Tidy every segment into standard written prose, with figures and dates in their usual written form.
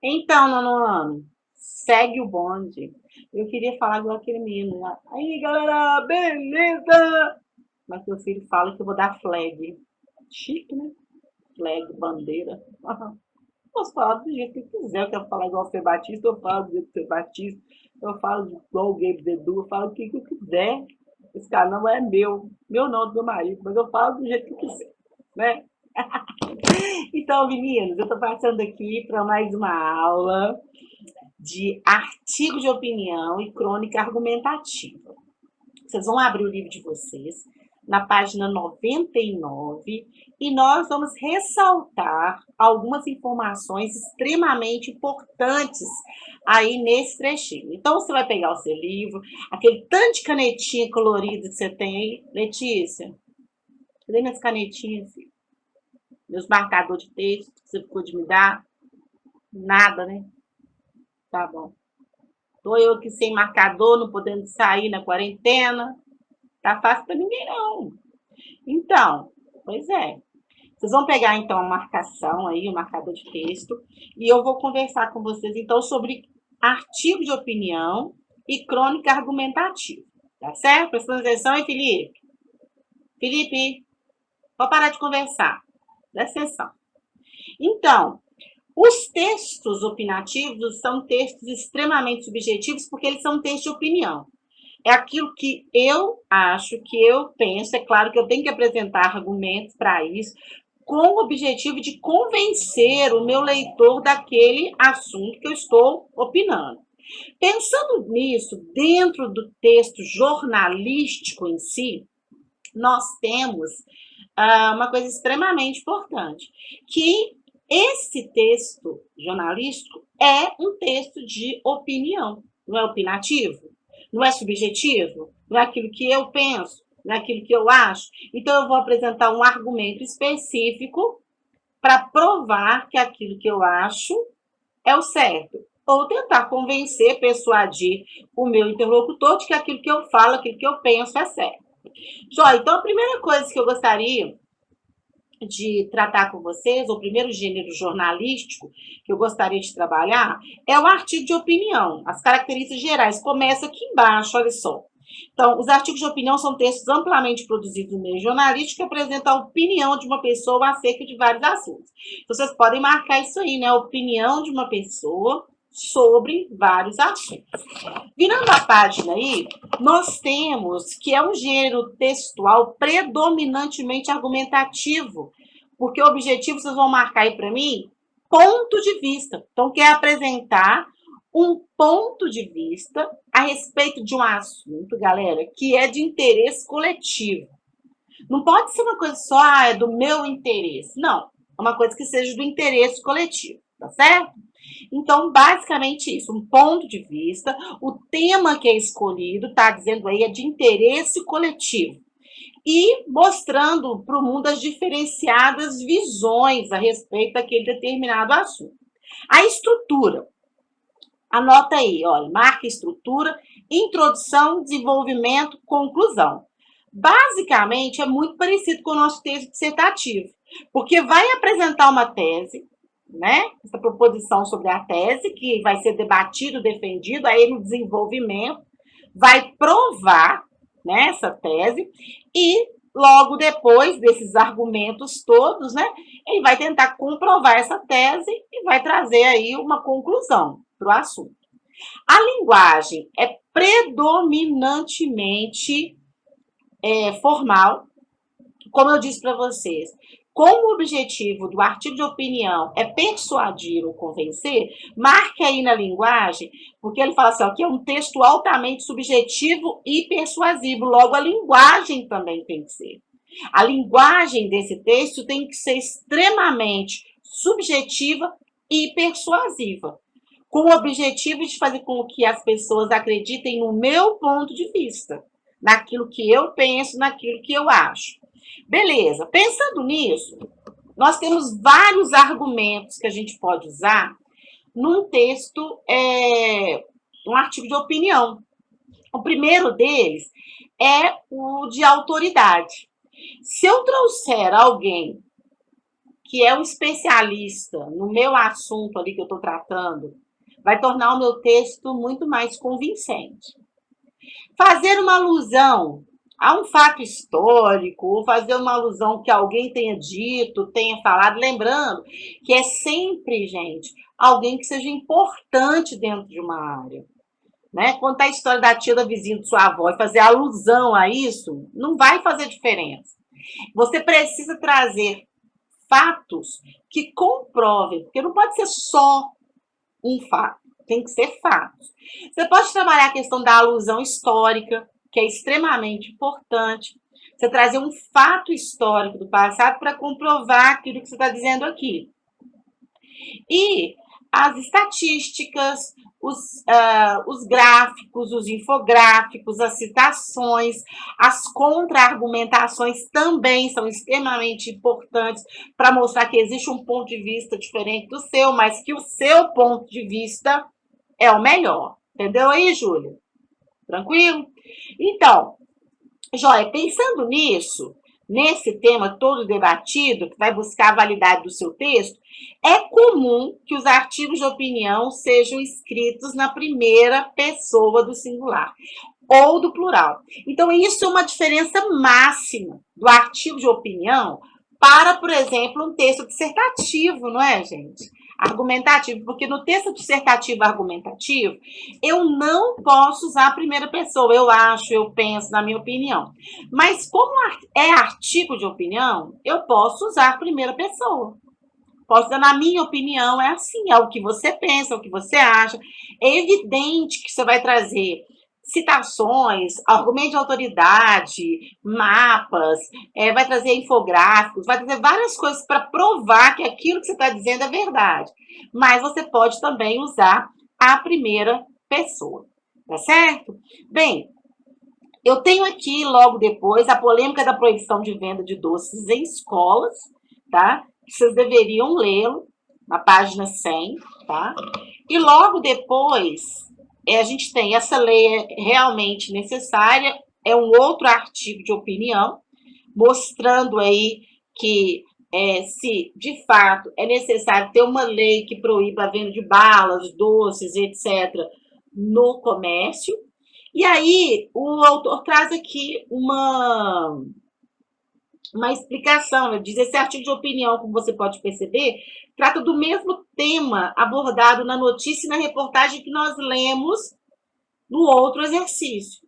Então, nono ano, segue o bonde. Eu queria falar igual aquele menino lá. Aí, galera, beleza? Mas meu filho fala que eu vou dar flag. Chique, né? Flag, bandeira. Posso falar do jeito que eu quiser. Eu quero falar igual o Fê Batista, eu falo do jeito que o Fê Batista. Eu falo igual o Gabe Edu, eu falo o que eu quiser. Esse canal é meu. Meu não, do meu marido. Mas eu falo do jeito que eu quiser, né? Então, meninos, eu estou passando aqui para mais uma aula de artigo de opinião e crônica argumentativa. Vocês vão abrir o livro de vocês na página 99 e nós vamos ressaltar algumas informações extremamente importantes aí nesse trechinho. Então, você vai pegar o seu livro, aquele tanto de canetinha colorida que você tem aí. Letícia, cadê minhas canetinhas, filho? Meus marcadores de texto que você ficou de me dar? Nada, né? Tá bom. Tô eu aqui sem marcador, não podendo sair na quarentena. Tá fácil para ninguém, não. Então, pois é. Vocês vão pegar, então, a marcação aí, o marcador de texto, e eu vou conversar com vocês, então, sobre artigo de opinião e crônica argumentativa. Tá certo? Prestando atenção aí, Felipe? Felipe, pode parar de conversar. Presta atenção. Então, os textos opinativos são textos extremamente subjetivos porque eles são textos de opinião. É aquilo que eu acho, que eu penso. É claro que eu tenho que apresentar argumentos para isso, com o objetivo de convencer o meu leitor daquele assunto que eu estou opinando. Pensando nisso, dentro do texto jornalístico em si, nós temos uma coisa extremamente importante, que esse texto jornalístico é um texto de opinião, não é opinativo, não é subjetivo, não é aquilo que eu penso, não é aquilo que eu acho. Então, eu vou apresentar um argumento específico para provar que aquilo que eu acho é o certo. Ou tentar convencer, persuadir o meu interlocutor de que aquilo que eu falo, aquilo que eu penso é certo. Jó, então a primeira coisa que eu gostaria de tratar com vocês, o primeiro gênero jornalístico que eu gostaria de trabalhar, é o artigo de opinião. As características gerais. Começa aqui embaixo, olha só. Então, os artigos de opinião são textos amplamente produzidos no meio jornalístico que apresentam a opinião de uma pessoa acerca de vários assuntos. Então, vocês podem marcar isso aí, né? A opinião de uma pessoa sobre vários assuntos. Virando a página aí, nós temos que é um gênero textual predominantemente argumentativo, porque o objetivo, vocês vão marcar aí para mim, ponto de vista. Então, quer apresentar um ponto de vista a respeito de um assunto, galera, que é de interesse coletivo. Não pode ser uma coisa só, é do meu interesse. Não, é uma coisa que seja do interesse coletivo, tá certo? Então, basicamente isso, um ponto de vista, o tema que é escolhido, está dizendo aí, é de interesse coletivo. E mostrando para o mundo as diferenciadas visões a respeito daquele determinado assunto. A estrutura. Anota aí, olha, marca estrutura, introdução, desenvolvimento, conclusão. Basicamente, é muito parecido com o nosso texto dissertativo, porque vai apresentar uma tese, né? Essa proposição sobre a tese, que vai ser debatido, defendido, aí no desenvolvimento, vai provar, né, essa tese, e logo depois desses argumentos todos, né, ele vai tentar comprovar essa tese e vai trazer aí uma conclusão para o assunto. A linguagem é predominantemente formal, como eu disse para vocês. Como o objetivo do artigo de opinião é persuadir ou convencer, marque aí na linguagem, porque ele fala assim, ó, que é um texto altamente subjetivo e persuasivo, logo a linguagem também tem que ser. A linguagem desse texto tem que ser extremamente subjetiva e persuasiva, com o objetivo de fazer com que as pessoas acreditem no meu ponto de vista, naquilo que eu penso, naquilo que eu acho. Beleza, pensando nisso, nós temos vários argumentos que a gente pode usar num texto, um artigo de opinião. O primeiro deles é o de autoridade. Se eu trouxer alguém que é um especialista no meu assunto ali que eu estou tratando, vai tornar o meu texto muito mais convincente. Fazer uma alusão a um fato histórico, ou fazer uma alusão que alguém tenha dito, tenha falado, lembrando que é sempre, gente, alguém que seja importante dentro de uma área. Né? Contar a história da tia da vizinha de sua avó e fazer alusão a isso, não vai fazer diferença. Você precisa trazer fatos que comprovem, porque não pode ser só um fato, tem que ser fatos. Você pode trabalhar a questão da alusão histórica, que é extremamente importante. Você trazer um fato histórico do passado para comprovar aquilo que você está dizendo aqui. E as estatísticas, os gráficos, os infográficos, as citações, as contra-argumentações também são extremamente importantes para mostrar que existe um ponto de vista diferente do seu, mas que o seu ponto de vista é o melhor. Entendeu aí, Júlia? Tranquilo? Então, Joia, pensando nisso, nesse tema todo debatido, que vai buscar a validade do seu texto, é comum que os artigos de opinião sejam escritos na primeira pessoa do singular ou do plural. Então, isso é uma diferença máxima do artigo de opinião para, por exemplo, um texto dissertativo, não é, gente? Argumentativo, porque no texto dissertativo argumentativo, eu não posso usar a primeira pessoa, eu acho, eu penso, na minha opinião. Mas como é artigo de opinião, eu posso usar a primeira pessoa. Posso dizer, na minha opinião, é assim, é o que você pensa, é o que você acha. É evidente que você vai trazer citações, argumento de autoridade, mapas, vai trazer infográficos, vai trazer várias coisas para provar que aquilo que você está dizendo é verdade. Mas você pode também usar a primeira pessoa, tá certo? Bem, eu tenho aqui, logo depois, a polêmica da proibição de venda de doces em escolas, tá? Vocês deveriam lê-lo, na página 100, tá? E logo depois, a gente tem essa lei realmente necessária, é um outro artigo de opinião, mostrando aí que se de fato é necessário ter uma lei que proíba a venda de balas, doces, etc., no comércio. E aí, o autor traz aqui uma explicação, né? Diz esse artigo de opinião, como você pode perceber, trata do mesmo tema abordado na notícia e na reportagem que nós lemos no outro exercício.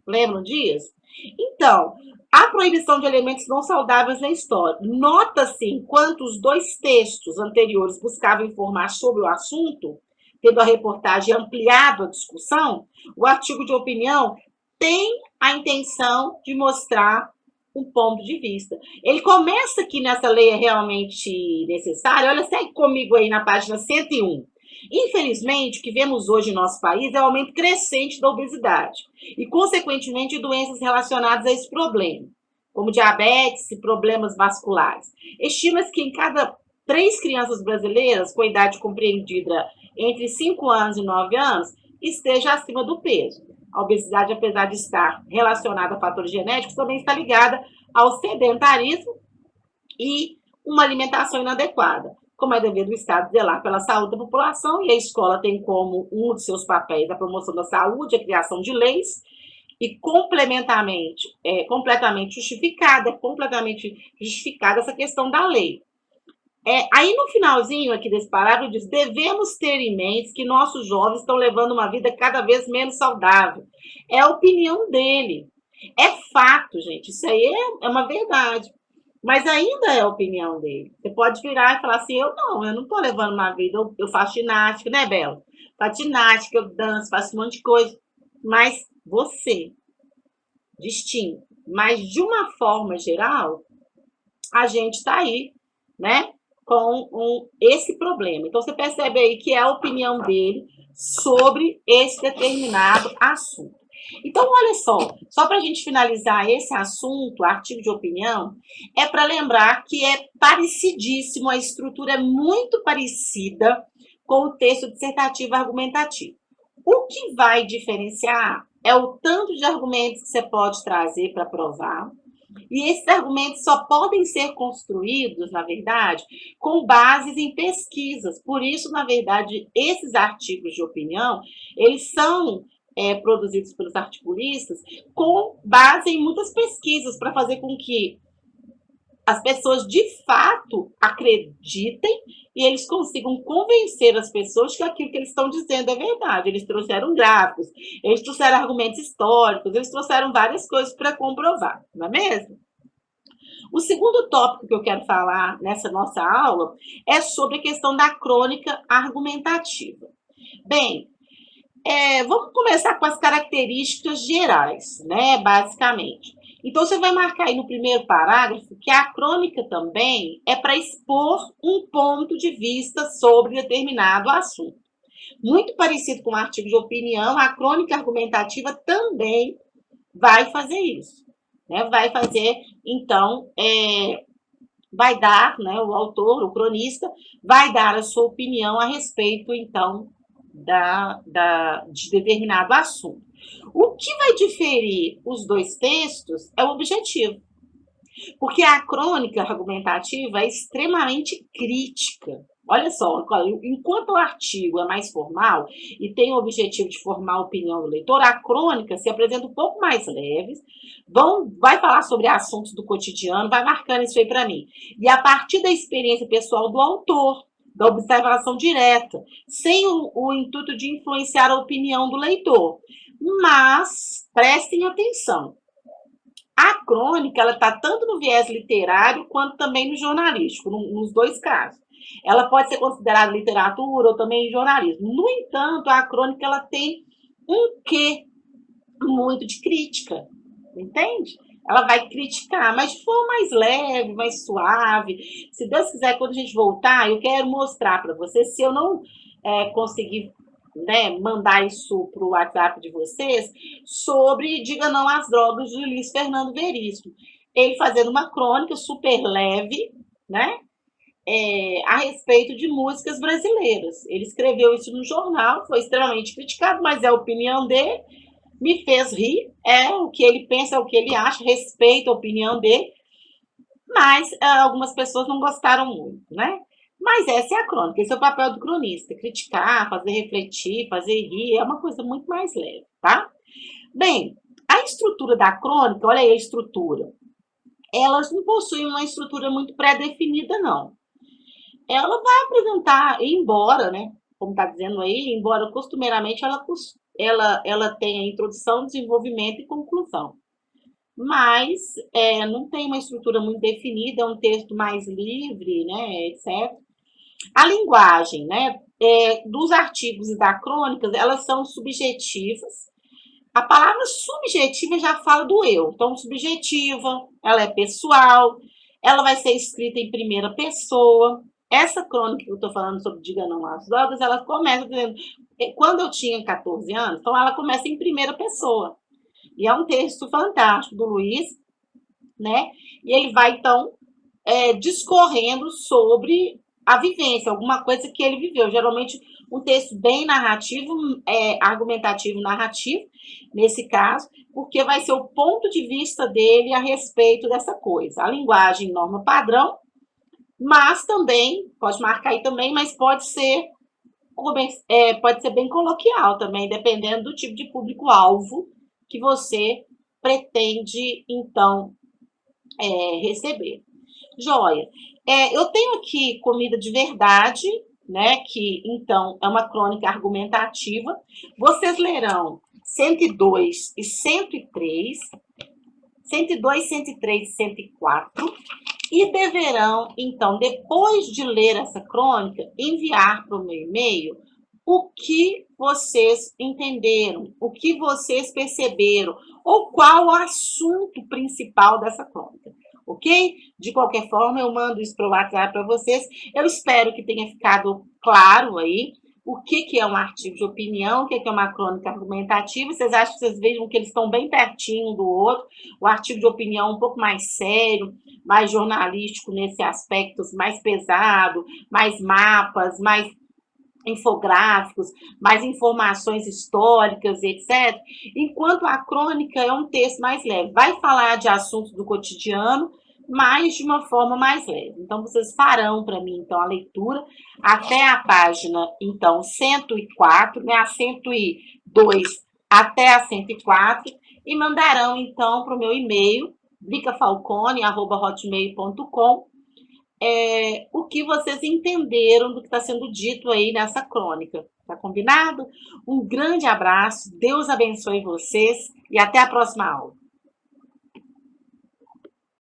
Lembram disso? Então, a proibição de elementos não saudáveis na história. Nota-se, enquanto os dois textos anteriores buscavam informar sobre o assunto, tendo a reportagem ampliado a discussão, o artigo de opinião tem a intenção de mostrar um ponto de vista. Ele começa aqui nessa lei é realmente necessária. Olha, segue comigo aí na página 101. Infelizmente, o que vemos hoje em nosso país é o aumento crescente da obesidade e, consequentemente, de doenças relacionadas a esse problema, como diabetes e problemas vasculares. Estima-se que em cada 3 crianças brasileiras com idade compreendida entre 5 anos e 9 anos esteja acima do peso. A obesidade, apesar de estar relacionada a fatores genéticos, também está ligada ao sedentarismo e uma alimentação inadequada. Como é dever do Estado zelar pela saúde da população, e a escola tem como um de seus papéis a promoção da saúde, a criação de leis, e completamente justificada essa questão da lei. Aí no finalzinho aqui desse parágrafo diz: devemos ter em mente que nossos jovens estão levando uma vida cada vez menos saudável. É a opinião dele. É fato, gente. Isso aí é uma verdade. Mas ainda é a opinião dele. Você pode virar e falar assim: eu não estou levando uma vida, eu faço ginástica, né, Bela? Faço ginástica, eu danço, faço um monte de coisa. Mas você, distinto. Mas de uma forma geral, a gente está aí, né, com esse problema. Então, você percebe aí que é a opinião dele sobre esse determinado assunto. Então, olha só para a gente finalizar esse assunto, artigo de opinião, é para lembrar que é parecidíssimo, a estrutura é muito parecida com o texto dissertativo argumentativo. O que vai diferenciar é o tanto de argumentos que você pode trazer para provar, E esses argumentos só podem ser construídos, na verdade, com bases em pesquisas. Por isso, na verdade, esses artigos de opinião, eles são produzidos pelos articulistas com base em muitas pesquisas para fazer com que as pessoas de fato acreditem e eles consigam convencer as pessoas que aquilo que eles estão dizendo é verdade. Eles trouxeram gráficos, eles trouxeram argumentos históricos, eles trouxeram várias coisas para comprovar, não é mesmo? O segundo tópico que eu quero falar nessa nossa aula é sobre a questão da crônica argumentativa. Bem, vamos começar com as características gerais, né, basicamente. Então, você vai marcar aí no primeiro parágrafo que a crônica também é para expor um ponto de vista sobre determinado assunto. Muito parecido com o artigo de opinião, a crônica argumentativa também vai fazer isso. Né? Vai fazer, então, vai dar, né, o autor, o cronista, vai dar a sua opinião a respeito, então, de determinado assunto. O que vai diferir os dois textos é o objetivo. Porque a crônica argumentativa é extremamente crítica. Olha só, enquanto o artigo é mais formal e tem o objetivo de formar a opinião do leitor, a crônica se apresenta um pouco mais leve, vai falar sobre assuntos do cotidiano, vai marcando isso aí para mim. E a partir da experiência pessoal do autor, da observação direta, sem o intuito de influenciar a opinião do leitor. Mas, prestem atenção, a crônica, ela está tanto no viés literário quanto também no jornalístico, nos dois casos. Ela pode ser considerada literatura ou também jornalismo. No entanto, a crônica ela tem um quê muito de crítica, entende? Ela vai criticar, mas de forma mais leve, mais suave. Se Deus quiser, quando a gente voltar, eu quero mostrar para vocês, se eu não conseguir, né, mandar isso para o WhatsApp de vocês, sobre Diga Não às Drogas, de Luiz Fernando Veríssimo. Ele fazendo uma crônica super leve, né, a respeito de músicas brasileiras. Ele escreveu isso no jornal, foi extremamente criticado, mas é a opinião dele, me fez rir, é o que ele pensa, é o que ele acha, respeito a opinião dele, mas algumas pessoas não gostaram muito, né? Mas essa é a crônica, esse é o papel do cronista, criticar, fazer refletir, fazer rir, é uma coisa muito mais leve, tá? Bem, a estrutura da crônica, olha aí a estrutura, elas não possuem uma estrutura muito pré-definida, não. Ela vai apresentar, embora, né, como está dizendo aí, embora costumeiramente ela tenha introdução, desenvolvimento e conclusão. Mas não tem uma estrutura muito definida, é um texto mais livre, né, etc. A linguagem, né, dos artigos e da crônica, elas são subjetivas. A palavra subjetiva já fala do eu. Então, subjetiva, ela é pessoal, ela vai ser escrita em primeira pessoa. Essa crônica que eu estou falando sobre Diga Não às Drogas, ela começa dizendo, quando eu tinha 14 anos, então ela começa em primeira pessoa. E é um texto fantástico do Luiz, né? E ele vai, então, discorrendo sobre a vivência, alguma coisa que ele viveu. Geralmente, um texto bem narrativo, argumentativo narrativo, nesse caso, porque vai ser o ponto de vista dele a respeito dessa coisa. A linguagem norma padrão, mas também, pode marcar aí também, mas pode ser bem coloquial também, dependendo do tipo de público-alvo que você pretende, então, receber. Joia. Eu tenho aqui Comida de Verdade, né? Que, então, é uma crônica argumentativa. Vocês lerão 102 e 103, 102, 103 e 104, e deverão, então, depois de ler essa crônica, enviar para o meu e-mail o que vocês entenderam, o que vocês perceberam, ou qual o assunto principal dessa crônica, ok? De qualquer forma, eu mando isso para o WhatsApp para vocês. Eu espero que tenha ficado claro aí o que é um artigo de opinião, o que é uma crônica argumentativa. Vocês acham que vocês vejam que eles estão bem pertinho um do outro? O artigo de opinião é um pouco mais sério, mais jornalístico nesse aspecto, mais pesado, mais mapas, mais infográficos, mais informações históricas, etc. Enquanto a crônica é um texto mais leve, vai falar de assuntos do cotidiano, mas de uma forma mais leve. Então, vocês farão para mim, então, a leitura até a página, então, 104, né, a 102 até a 104, e mandarão, então, para o meu e-mail, vicafalcone@hotmail.com, o que vocês entenderam do que está sendo dito aí nessa crônica. Tá combinado? Um grande abraço, Deus abençoe vocês e até a próxima aula.